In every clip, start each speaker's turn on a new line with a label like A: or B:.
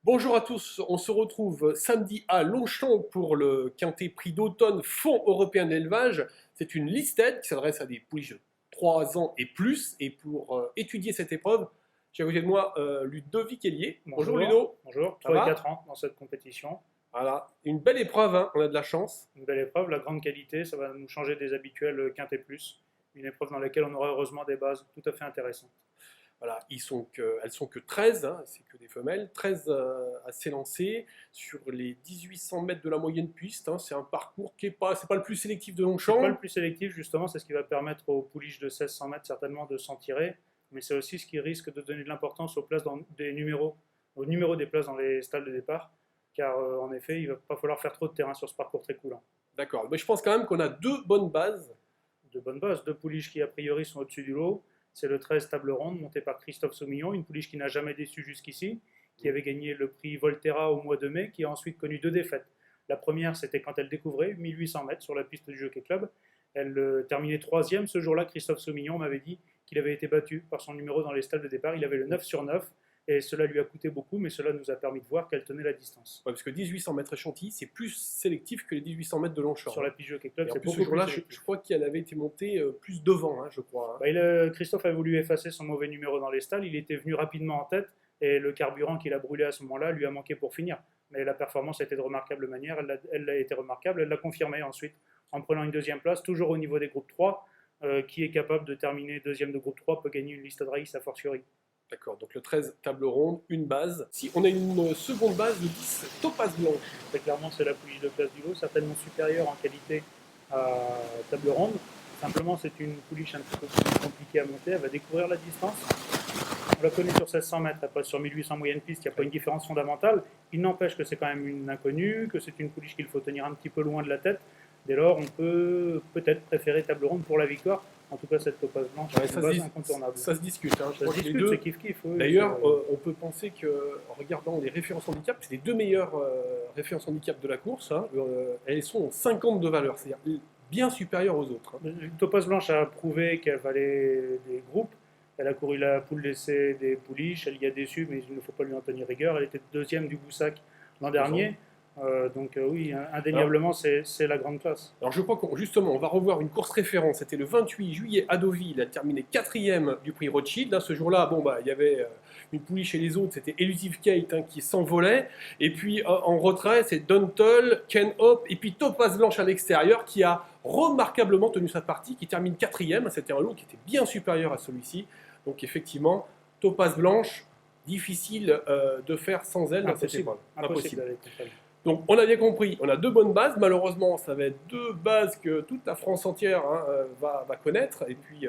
A: Bonjour à tous, on se retrouve samedi à Longchamp pour le quintet prix d'automne Fonds européen d'élevage. C'est une listed qui s'adresse à des pouliches de 3 ans et plus. Et pour étudier cette épreuve, j'ai à côté de moi Ludovic Hélier. Bonjour Ludo.
B: Bonjour,
A: Ça
B: 3 et
A: va
B: 4 ans dans cette compétition.
A: Voilà, une belle épreuve, hein, on a de la chance.
B: Une belle épreuve, la grande qualité, ça va nous changer des habituels Quintet Plus. Une épreuve dans laquelle on aura heureusement des bases tout à fait intéressantes.
A: Voilà, elles sont que 13, hein, c'est que des femelles, 13 à s'élancer sur les 1800 mètres de la moyenne piste. Hein, c'est un parcours qui n'est pas, c'est pas le plus sélectif de
B: C'est pas le
A: Longchamp.
B: plus sélectif, justement, c'est ce qui va permettre aux pouliches de 1600 mètres certainement de s'en tirer, mais c'est aussi ce qui risque de donner de l'importance aux places des numéros, au numéro des places dans les stalles de départ, car en effet, il va pas falloir faire trop de terrain sur ce parcours très coulant.
A: D'accord, mais je pense quand même qu'on a deux bonnes bases.
B: De bonnes bases, deux pouliches qui a priori sont au-dessus du lot. C'est le 13 table ronde monté par Christophe Saumillon, une pouliche qui n'a jamais déçu jusqu'ici, qui avait gagné le prix Volterra au mois de mai, qui a ensuite connu deux défaites. La première, c'était quand elle découvrait 1800 mètres sur la piste du Jockey Club. Elle terminait troisième. Ce jour-là, Christophe Saumillon m'avait dit qu'il avait été battu par son numéro dans les stalles de départ. Il avait le 9 sur 9 et cela lui a coûté beaucoup, mais cela nous a permis de voir qu'elle tenait la distance.
A: Ouais, parce que 1800 mètres à Chantilly, c'est plus sélectif que les 1800 mètres de Longchamp.
B: Sur la piste du Jockey Club,
A: Et en
B: c'est
A: plus, ce
B: beaucoup
A: jour-là,
B: plus
A: je
B: sélectif.
A: crois qu'elle avait été montée plus devant, hein, je crois. Hein.
B: Christophe a voulu effacer son mauvais numéro dans les stalles. Il était venu rapidement en tête et le carburant qu'il a brûlé à ce moment-là lui a manqué pour finir. Mais la performance a été de remarquable manière. Elle a été remarquable. Elle l'a confirmé ensuite en prenant une deuxième place, toujours au niveau des groupes 3. Qui est capable de terminer deuxième de groupe 3 peut gagner une liste de race à fortiori.
A: D'accord, donc le 13 table ronde, une base. Si on a une seconde base, le 10 Topaz Blanche.
B: Très clairement, c'est la pouliche de place du lot, certainement supérieure en qualité à table ronde. Simplement, c'est une pouliche un petit peu plus compliquée à monter. Elle va découvrir la distance. On la connaît sur 1600 mètres, elle passe sur 1800 moyenne piste, il n'y a pas une différence fondamentale. Il n'empêche que c'est quand même une inconnue, que c'est une pouliche qu'il faut tenir un petit peu loin de la tête. Dès lors, on peut peut-être préférer table ronde pour la victoire. En tout cas, cette topaz blanche
A: Ouais,
B: est une base incontournable.
A: ça se discute. Hein. Je
B: Ça
A: crois
B: se
A: que les
B: discute,
A: deux.
B: c'est kiff-kiff. Oui,
A: D'ailleurs, on peut penser que, en regardant les références handicap, c'est les deux meilleures références handicap de la course. Hein. Elles sont en 50 de valeur, c'est-à-dire bien supérieures aux autres. Hein.
B: Topaz Blanche a prouvé qu'elle valait des groupes. Elle a couru la poule d'essai des pouliches. Elle y a déçu, mais il ne faut pas lui en tenir rigueur. Elle était deuxième du Boussac l'an dernier. Oui, indéniablement, c'est la grande classe.
A: Alors je crois qu'on justement, on va revoir une course référence. C'était le 28 juillet à Deauville. Elle a terminé 4e du prix Rothschild. Là, ce jour-là, bon, bah, il y avait une pouliche chez les autres. C'était Elusive Kate hein, qui s'envolait. Et puis en retrait, c'est Duntle, Ken Hope et puis Topaz Blanche à l'extérieur qui a remarquablement tenu sa partie, qui termine 4e. C'était un lot qui était bien supérieur à celui-ci. Donc effectivement, Topaz Blanche, difficile de faire sans elle dans cette épreuve.
B: Impossible d'aller contre elle.
A: Donc on a bien compris, on a deux bonnes bases, malheureusement ça va être deux bases que toute la France entière hein, va connaître, et puis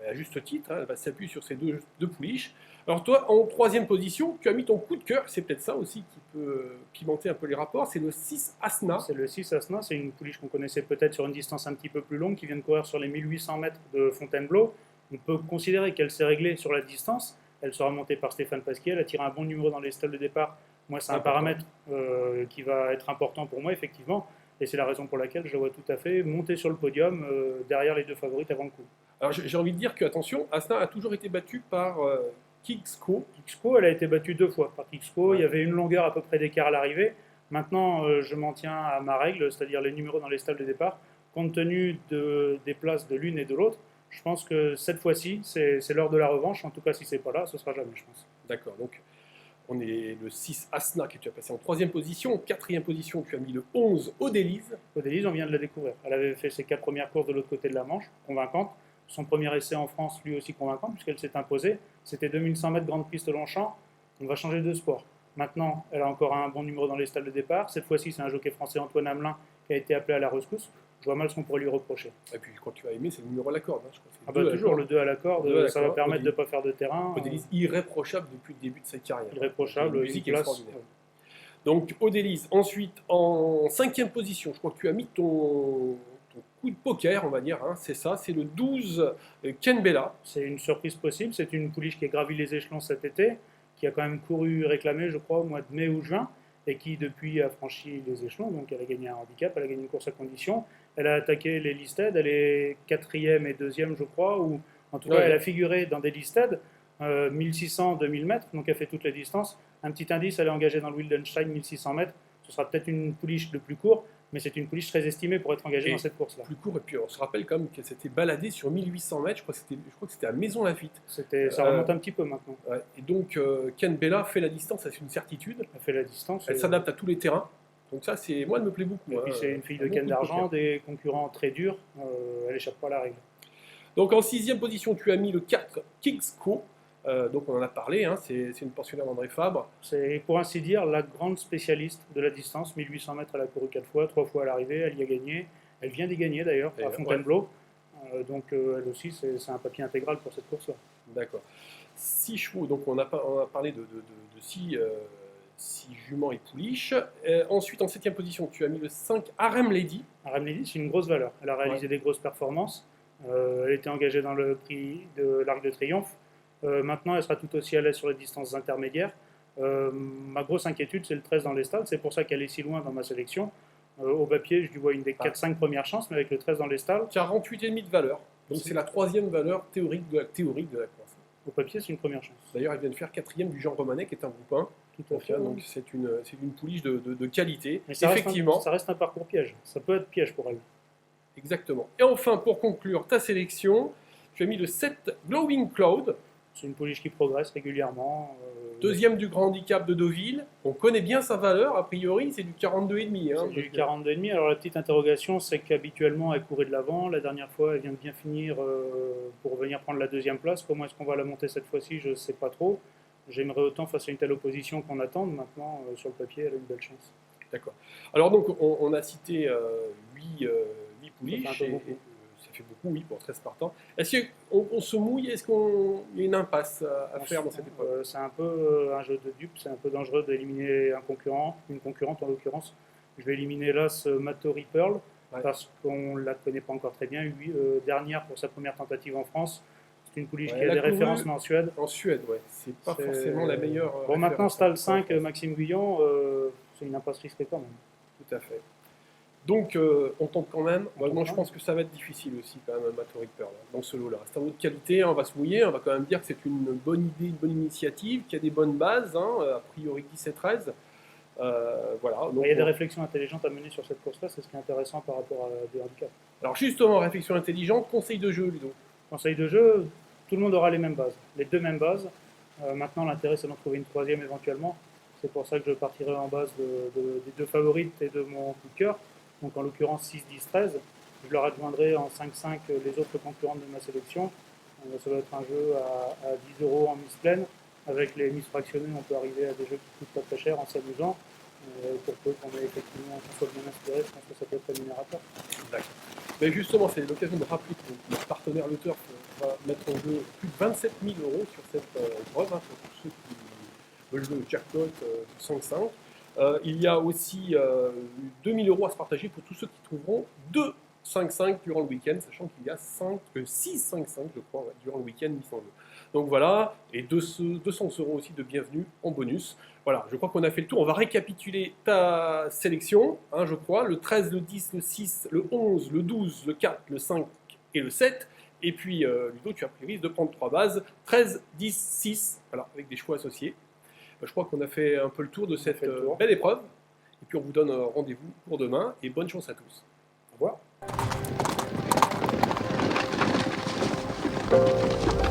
A: à juste titre, hein, elle va s'appuyer sur ces deux pouliches. Alors toi, en troisième position, tu as mis ton coup de cœur, c'est peut-être ça aussi qui peut pimenter un peu les rapports, c'est le 6 Asna.
B: C'est le 6 Asna, c'est une pouliche qu'on connaissait peut-être sur une distance un petit peu plus longue, qui vient de courir sur les 1800 mètres de Fontainebleau. On peut considérer qu'elle s'est réglée sur la distance, elle sera montée par Stéphane Pasquier, elle a tiré un bon numéro dans les stalles de départ. Moi, c'est un paramètre qui va être important pour moi, effectivement. Et c'est la raison pour laquelle je la vois tout à fait monter sur le podium derrière les deux favorites avant le coup.
A: Alors j'ai envie de dire que, attention, Asna a toujours été battue par Kixco.
B: Kixco, elle a été battue 2 fois par Kixco. Ouais. Il y avait une longueur à peu près d'écart à l'arrivée. Maintenant, je m'en tiens à ma règle, c'est-à-dire les numéros dans les stalles de départ. Compte tenu des places de l'une et de l'autre, je pense que cette fois-ci, c'est l'heure de la revanche. En tout cas, si c'est pas là, ce sera jamais, je pense.
A: D'accord, donc on est le 6 Asna que tu as passé en troisième position. En quatrième position, tu as mis le 11 Odélise.
B: Odélise, on vient de la découvrir. Elle avait fait ses 4 premières courses de l'autre côté de la Manche, convaincante. Son premier essai en France, lui aussi convaincant, puisqu'elle s'est imposée. C'était 2100 mètres grande piste Longchamp. On va changer de sport. Maintenant, elle a encore un bon numéro dans les stalles de départ. Cette fois-ci, c'est un jockey français, Antoine Hamelin, qui a été appelé à la rescousse. Je vois mal ce qu'on pourrait lui reprocher.
A: Et puis, quand tu as aimé, c'est le numéro à la corde. Hein, je
B: crois. Toujours le 2 à la corde, ça va permettre de ne pas faire de terrain.
A: Odélise, irréprochable depuis le début de sa carrière.
B: Irréprochable,
A: une musique extraordinaire. Donc, Odélise, ensuite, en cinquième position, je crois que tu as mis ton coup de poker, on va dire, hein, c'est ça, c'est le 12 Ken Bella.
B: C'est une surprise possible, c'est une pouliche qui a gravi les échelons cet été, qui a quand même couru réclamé, je crois, au mois de mai ou juin, et qui depuis a franchi les échelons, donc elle a gagné un handicap, elle a gagné une course à condition, elle a attaqué les listed, elle est 4e et 2e je crois, ou en tout cas elle a figuré dans des listed, 1600-2000 mètres, donc elle fait toutes les distances. Un petit indice, elle est engagée dans le Wildenstein 1600 mètres. Ce sera peut-être une pouliche de plus court, mais c'est une pouliche très estimée pour être engagée dans cette course-là.
A: Plus court, et puis on se rappelle quand même qu'elle s'était baladée sur 1800 mètres, je crois que c'était à Maisons-Laffitte.
B: Ça remonte un petit peu maintenant.
A: Ouais. Et donc Ken Bella fait la distance, c'est une certitude.
B: Elle fait la distance.
A: Elle s'adapte à tous les terrains. Donc ça, moi, elle me plaît beaucoup.
B: Et puis c'est une fille de Ken d'argent, des concurrents très durs, elle échappe pas à la règle.
A: Donc en 6e position, tu as mis le 4 Kingsco. Donc on en a parlé, hein, c'est une pensionnaire d'André Fabre.
B: C'est pour ainsi dire la grande spécialiste de la distance. 1800 mètres, elle a couru 4 fois, 3 fois à l'arrivée, elle y a gagné. Elle vient d'y gagner d'ailleurs à Fontainebleau. Donc elle aussi, c'est un papier intégral pour cette course-là.
A: D'accord. 6 chevaux, donc on a parlé de 6 juments et pouliches. Ensuite, en 7e position, tu as mis le 5 Harem Lady.
B: Harem Lady, c'est une grosse valeur. Elle a réalisé des grosses performances. Elle était engagée dans le prix de l'Arc de Triomphe. Maintenant, elle sera tout aussi à l'aise sur les distances intermédiaires. Ma grosse inquiétude, c'est le 13 dans les stalles. C'est pour ça qu'elle est si loin dans ma sélection. Au bas-pied, je lui vois une des 4-5 premières chances, mais avec le 13 dans les stalles.
A: 48,5 de valeur. Donc c'est la 3e valeur théorique de la course.
B: Au papier, c'est une première chance.
A: D'ailleurs, elle vient de faire 4e du Jean Romanet, qui est un groupe 1.
B: Tout à fait.
A: Donc c'est une pouliche de qualité.
B: Mais ça
A: effectivement.
B: Ça reste un parcours piège. Ça peut être piège pour elle.
A: Exactement. Et enfin, pour conclure ta sélection, tu as mis le 7 Glowing Cloud.
B: C'est une pouliche qui progresse régulièrement.
A: 2e du grand handicap de Deauville. On connaît bien sa valeur, a priori, c'est du 42,5. Hein,
B: c'est du 42,5. Alors la petite interrogation, c'est qu'habituellement, elle courait de l'avant. La dernière fois, elle vient de bien finir pour venir prendre la 2e place. Comment est-ce qu'on va la monter cette fois-ci? Je ne sais pas trop. J'aimerais autant face à une telle opposition qu'on attende. Maintenant, sur le papier, elle a une belle chance.
A: D'accord. Alors donc, on a cité 8 pouliches. Ça fait beaucoup, oui, pour 13 partants. Est-ce qu'on se mouille? Est-ce qu'il y a une impasse à faire dans cette épreuve?
B: C'est un peu un jeu de dupes. C'est un peu dangereux d'éliminer un concurrent, une concurrente en l'occurrence. Je vais éliminer là ce Mattori Pearl, parce qu'on ne la connaît pas encore très bien. Dernière pour sa première tentative en France. C'est une pouliche qui a des référencements en Suède.
A: En Suède, ouais. C'est pas forcément la meilleure.
B: Bon, maintenant, Stall 5, Maxime Guyon, c'est une impasse risquée quand même.
A: Tout à fait. Donc, on tente quand même. Moi, je pense que ça va être difficile aussi, quand même, Mattori Pearl, dans ce lot-là. C'est un lot de qualité, on va se mouiller, on va quand même dire que c'est une bonne idée, une bonne initiative, qu'il y a des bonnes bases, hein, a priori 10-13. Voilà. Donc,
B: il y a des réflexions intelligentes à mener sur cette course-là, c'est ce qui est intéressant par rapport à des handicaps.
A: Alors, justement, réflexion intelligente, conseil de jeu, Ludo.
B: Conseil de jeu, tout le monde aura les mêmes bases, les 2 mêmes bases. Maintenant, l'intérêt, c'est d'en trouver une 3e éventuellement. C'est pour ça que je partirai en base des 2 favorites et de mon coup de cœur. Donc en l'occurrence 6, 10, 13. Je leur adjoindrai en 5-5 les autres concurrentes de ma sélection. Ça va être un jeu à 10 € en mise pleine. Avec les mises fractionnées, on peut arriver à des jeux qui coûtent pas très cher en s'amusant. Pour peu qu'on ait effectivement qu'on soit bien inspiré, je pense que ça peut être rémunérateur.
A: D'accord. Mais justement, c'est l'occasion de rappeler que notre partenaire Le Turf va mettre en jeu plus de 27 000 € sur cette épreuve, hein, pour tous ceux qui veulent jouer au jackpot 5-5. Il y a aussi 2 000 € à se partager pour tous ceux qui trouveront 2 5-5 durant le week-end, sachant qu'il y a 6 5-5, je crois, durant le week-end mis en jeu. Donc voilà, et 200 € aussi de bienvenue en bonus. Voilà, je crois qu'on a fait le tour. On va récapituler ta sélection, hein, je crois. Le 13, le 10, le 6, le 11, le 12, le 4, le 5 et le 7. Et puis, Ludo, tu as pris risque de prendre 3 bases. 13, 10, 6, voilà, avec des choix associés. Je crois qu'on a fait un peu le tour de cette belle épreuve. Et puis on vous donne rendez-vous pour demain. Et bonne chance à tous.
B: Au revoir.